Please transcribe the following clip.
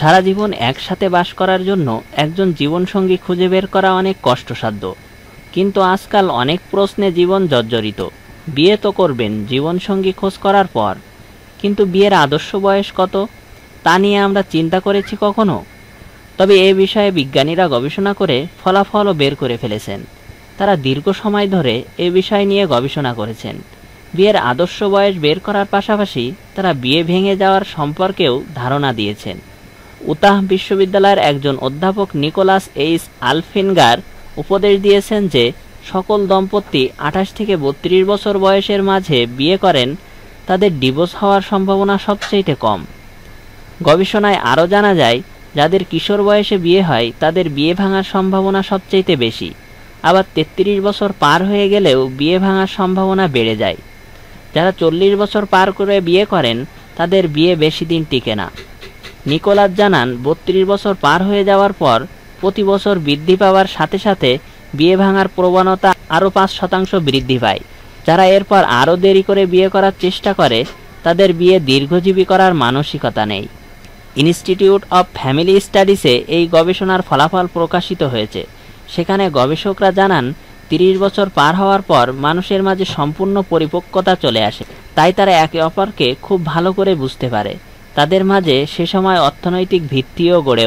সারা জীবন একসাথে বাস করার জন্য একজন জীবনসঙ্গী খুঁজে বের করা অনেক কষ্টসাধ্য, কিন্তু আজকাল অনেক প্রশ্নে জীবন জর্জরিত। বিয়ে তো করবেন জীবনসঙ্গী খোঁজ করার পর, কিন্তু বিয়ের আদর্শ বয়স কত তা নিয়ে আমরা চিন্তা করেছি কখনো? তবে এ বিষয়ে বিজ্ঞানীরা গবেষণা করে ফলাফলও বের করে ফেলেছেন। তারা দীর্ঘ সময় ধরে এ বিষয় নিয়ে গবেষণা করেছেন। বিয়ের আদর্শ বয়স বের করার পাশাপাশি তারা বিয়ে ভেঙে যাওয়ার সম্পর্কেও ধারণা দিয়েছেন। উতাহ বিশ্ববিদ্যালয়ের একজন অধ্যাপক নিকোলাস এইচ আলফিনগার উপদেশ দিয়েছেন যে সকল দম্পতি 28 থেকে 32 বছর বয়সের মাঝে বিয়ে করেন তাদের ডিভোর্স হওয়ার সম্ভাবনা সবচেয়ে কম। গবেষণায় আরও জানা যায়, যাদের কিশোর বয়সে বিয়ে হয় তাদের বিয়ে ভাঙার সম্ভাবনা সবচেয়ে বেশি। আবার 33 বছর পার হয়ে গেলেও বিয়ে ভাঙার সম্ভাবনা বেড়ে যায়। যারা 40 বছর পার করে বিয়ে করেন তাদের বিয়ে বেশি দিন টিকে না। নিকোলাস জানান, 32 বছর পার হয়ে যাওয়ার পর প্রতি বছর বৃদ্ধি পাওয়ার সাথে সাথে বিয়ে ভাঙার প্রবণতা আরও 5% বৃদ্ধি পায়। যারা এরপর আরও দেরি করে বিয়ে করার চেষ্টা করে তাদের বিয়ে দীর্ঘজীবী করার মানসিকতা নেই। ইনস্টিটিউট অব ফ্যামিলি স্টাডিজে এই গবেষণার ফলাফল প্রকাশিত হয়েছে। সেখানে গবেষকরা জানান, 30 বছর পার হওয়ার পর মানুষের মাঝে সম্পূর্ণ পরিপক্কতা চলে আসে। তাই তারা একে অপরকে খুব ভালো করে বুঝতে পারে। তাদের মাঝে সে সময় অর্থনৈতিক ভিত্তিও গড়ে